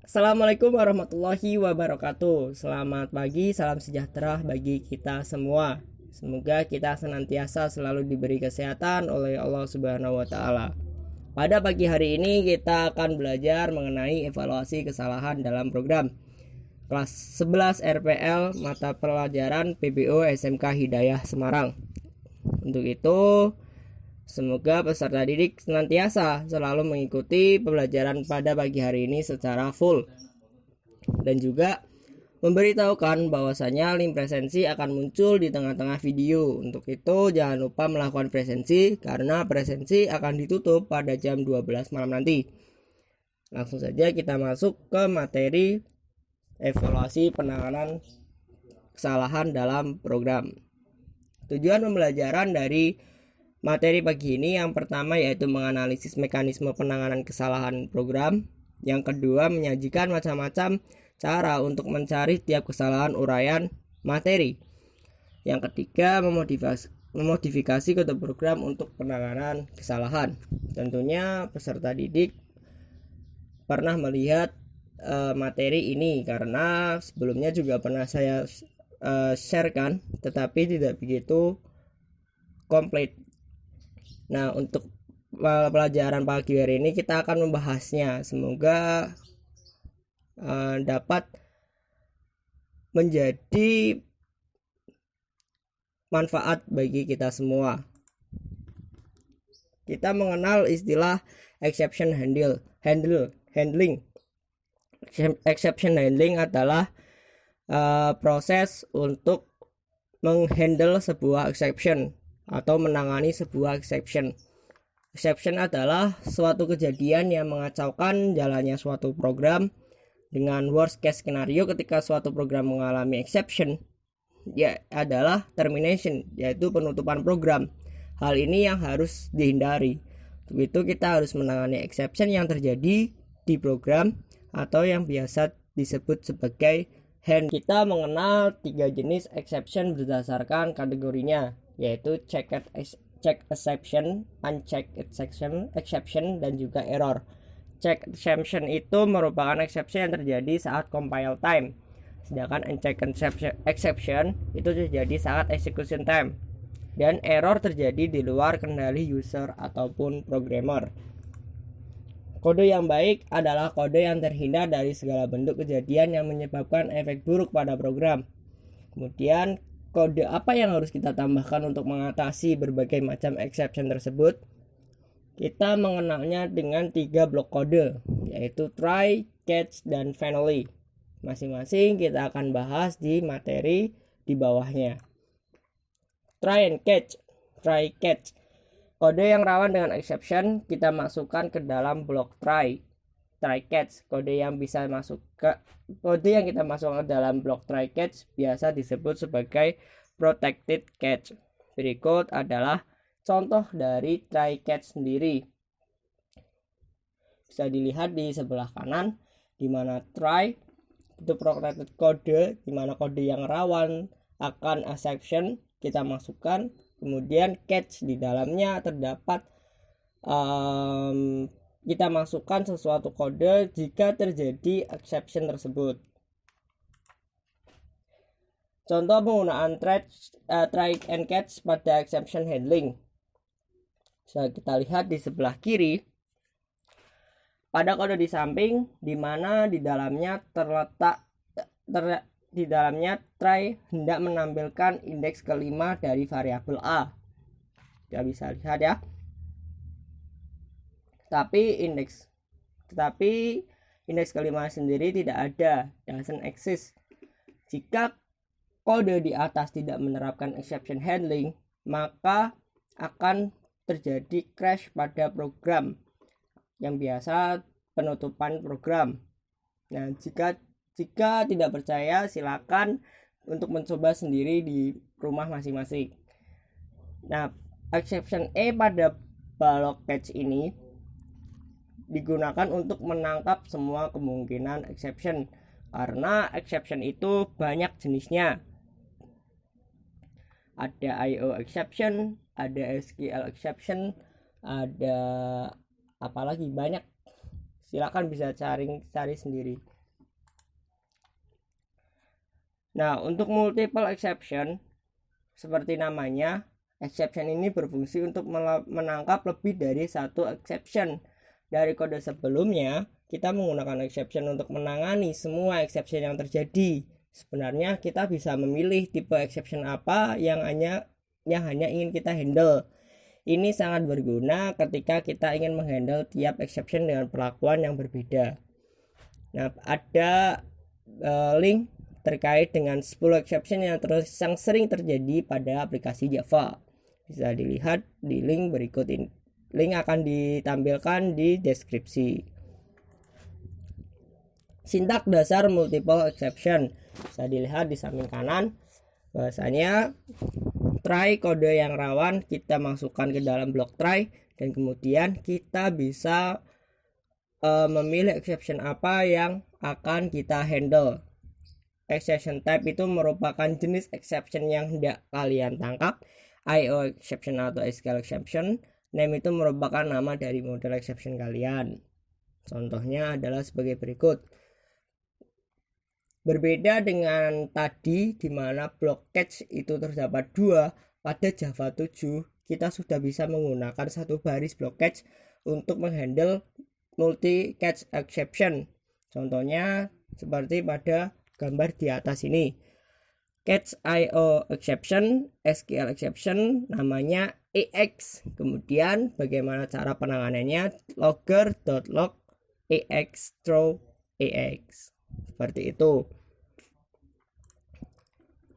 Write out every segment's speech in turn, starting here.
Assalamualaikum warahmatullahi wabarakatuh. Selamat pagi, salam sejahtera bagi kita semua. Semoga kita senantiasa selalu diberi kesehatan oleh Allah Subhanahu wa taala. Pada pagi hari ini kita akan belajar mengenai evaluasi kesalahan dalam program kelas 11 RPL mata pelajaran PBO SMK Hidayah Semarang. Untuk itu, semoga peserta didik senantiasa selalu mengikuti pembelajaran pada pagi hari ini secara full. Dan juga memberitahukan bahwasanya link presensi akan muncul di tengah-tengah video. Untuk itu jangan lupa melakukan presensi karena presensi akan ditutup pada jam 12 malam nanti. Langsung saja kita masuk ke materi evaluasi penanganan kesalahan dalam program. Tujuan pembelajaran dari materi pagi ini yang pertama yaitu menganalisis mekanisme penanganan kesalahan program. Yang kedua menyajikan macam-macam cara untuk mencari tiap kesalahan uraian materi. Yang ketiga memodifikasi kode program untuk penanganan kesalahan. Tentunya peserta didik pernah melihat materi ini karena sebelumnya juga pernah saya sharekan, tetapi tidak begitu komplit. Nah, untuk pelajaran pagi hari ini kita akan membahasnya. Semoga dapat menjadi manfaat bagi kita semua. Kita mengenal istilah exception handling. Exception handling adalah proses untuk menghandle sebuah exception atau menangani sebuah exception. Exception adalah suatu kejadian yang mengacaukan jalannya suatu program. Dengan worst case scenario ketika suatu program mengalami exception, ya adalah termination, yaitu penutupan program. Hal ini yang harus dihindari. Untuk itu kita harus menangani exception yang terjadi di program atau yang biasa disebut sebagai hand. Kita mengenal 3 jenis exception berdasarkan kategorinya, yaitu checked exception, unchecked exception, dan juga error. Checked exception itu merupakan exception yang terjadi saat compile time, sedangkan unchecked exception itu terjadi saat execution time, dan error terjadi di luar kendali user ataupun programmer. Kode yang baik adalah kode yang terhindar dari segala bentuk kejadian yang menyebabkan efek buruk pada program. Kemudian kode apa yang harus kita tambahkan untuk mengatasi berbagai macam exception tersebut? Kita mengenalnya dengan 3 blok kode, yaitu try, catch, dan finally. Masing-masing kita akan bahas di materi di bawahnya. Try and catch. Try catch. Kode yang rawan dengan exception kita masukkan ke dalam blok try. Try catch. Kode yang kita masukkan ke dalam blok try catch biasa disebut sebagai protected catch. Berikut adalah contoh dari try catch sendiri. Bisa dilihat di sebelah kanan, di mana try itu protected code, di mana kode yang rawan akan exception kita masukkan. Kemudian catch di dalamnya terdapat kita masukkan sesuatu kode jika terjadi exception tersebut. Contoh penggunaan try and catch pada exception handling. Bisa kita lihat di sebelah kiri pada kode di samping, di mana di dalamnya try hendak menampilkan indeks kelima dari variabel A. Kita bisa lihat ya. Tetapi indeks kelima sendiri tidak ada, doesn't exist. Jika kode di atas tidak menerapkan exception handling, maka akan terjadi crash pada program, yang biasa penutupan program. Nah, jika tidak percaya, silakan untuk mencoba sendiri di rumah masing-masing. Nah, exception E pada blok catch ini digunakan untuk menangkap semua kemungkinan exception, karena exception itu banyak jenisnya. Ada IO exception, ada SQL exception, ada apalagi banyak. Silakan bisa cari sendiri. Nah, untuk multiple exception, seperti namanya, exception ini berfungsi untuk menangkap lebih dari satu exception. Dari kode sebelumnya, kita menggunakan exception untuk menangani semua exception yang terjadi. Sebenarnya kita bisa memilih tipe exception apa yang hanya ingin kita handle. Ini sangat berguna ketika kita ingin menghandle tiap exception dengan perlakuan yang berbeda. Nah, ada link terkait dengan 10 exception yang sering terjadi pada aplikasi Java. Bisa dilihat di link berikut ini. Link akan ditampilkan di deskripsi. Sintak dasar multiple exception bisa dilihat di samping kanan. Bahwasanya try kode yang rawan kita masukkan ke dalam blok try, dan kemudian kita bisa memilih exception apa yang akan kita handle. Exception type itu merupakan jenis exception yang hendak kalian tangkap. IO exception atau SQL exception. Name itu merupakan nama dari model exception kalian. Contohnya adalah sebagai berikut. Berbeda dengan tadi di mana block catch itu terdapat 2, pada Java 7 kita sudah bisa menggunakan satu baris block catch untuk menghandle multi catch exception. Contohnya seperti pada gambar di atas ini. Catch IO exception, SQL exception, namanya EX. Kemudian bagaimana cara penanganannya? Logger.log EX throw EX. Seperti itu.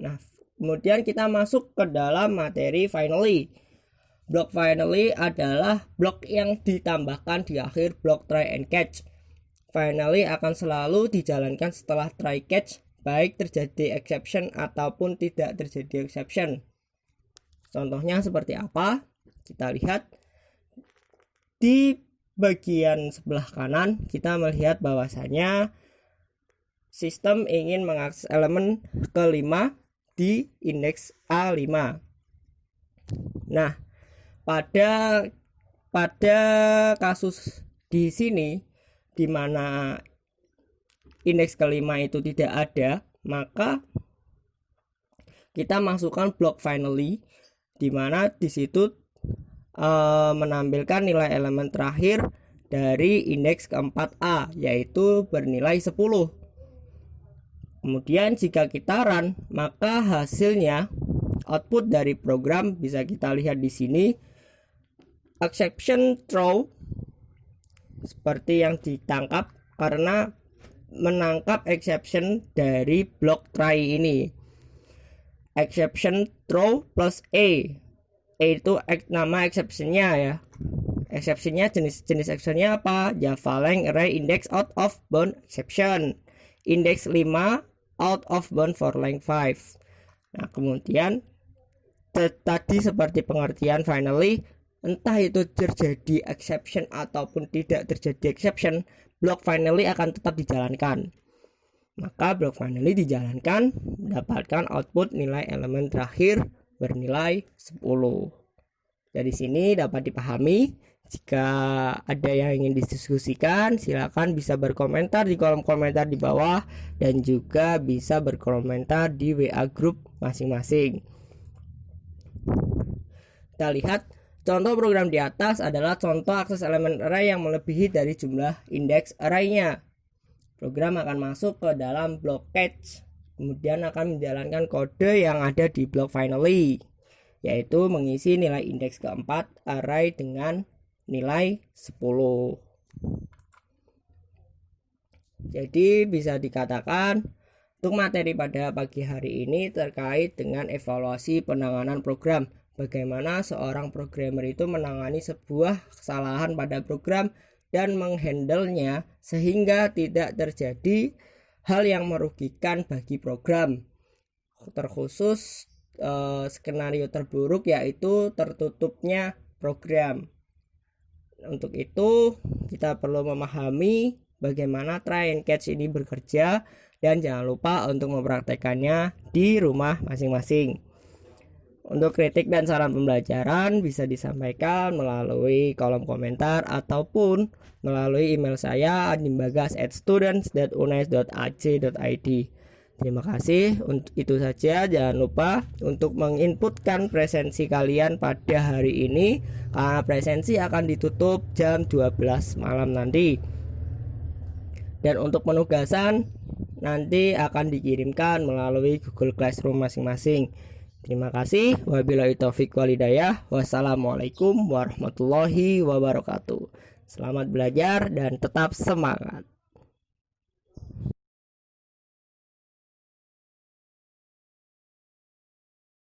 Nah, kemudian kita masuk ke dalam materi finally. Blok finally adalah blok yang ditambahkan di akhir blok try and catch. Finally akan selalu dijalankan setelah try catch, baik terjadi exception ataupun tidak terjadi exception. Contohnya seperti apa? Kita lihat di bagian sebelah kanan, kita melihat bahwasanya sistem ingin mengakses elemen ke-5 di indeks A5. Nah, pada kasus di sini di mana indeks ke-5 itu tidak ada, maka kita masukkan blok finally, di mana di situ menampilkan nilai elemen terakhir dari indeks ke-4A, yaitu bernilai 10. Kemudian jika kita run, maka hasilnya output dari program bisa kita lihat di sini, exception throw, seperti yang ditangkap karena menangkap exception dari blok try ini. Exception throw plus A itu nama exceptionnya ya. Exceptionnya jenis exceptionnya apa? Java length array index out of bound exception. Index 5 out of bound for length 5. Nah, kemudian tadi seperti pengertian finally, entah itu terjadi exception ataupun tidak terjadi exception, blok finally akan tetap dijalankan. Maka blok finally dijalankan, mendapatkan output nilai elemen terakhir bernilai 10. Dari sini dapat dipahami. Jika ada yang ingin didiskusikan, silakan bisa berkomentar di kolom komentar di bawah, dan juga bisa berkomentar di WA group masing-masing. Kita lihat contoh program di atas adalah contoh akses elemen array yang melebihi dari jumlah indeks array-nya. Program akan masuk ke dalam blok catch, kemudian akan menjalankan kode yang ada di blok finally, yaitu mengisi nilai indeks keempat array dengan nilai 10. Jadi bisa dikatakan untuk materi pada pagi hari ini terkait dengan evaluasi penanganan program. Bagaimana seorang programmer itu menangani sebuah kesalahan pada program dan menghandlenya sehingga tidak terjadi hal yang merugikan bagi program. Terkhusus skenario terburuk yaitu tertutupnya program. Untuk itu kita perlu memahami bagaimana try and catch ini bekerja, dan jangan lupa untuk mempraktekannya di rumah masing-masing. Untuk kritik dan saran pembelajaran bisa disampaikan melalui kolom komentar ataupun melalui email saya adimbagas@students.unais.ac.id. Terima kasih. Untuk itu saja, jangan lupa untuk menginputkan presensi kalian pada hari ini, karena presensi akan ditutup jam 12 malam nanti. Dan untuk penugasan nanti akan dikirimkan melalui Google Classroom masing-masing. Terima kasih. Wabillahi taufiq walhidayah. Wassalamualaikum warahmatullahi wabarakatuh. Selamat belajar dan tetap semangat.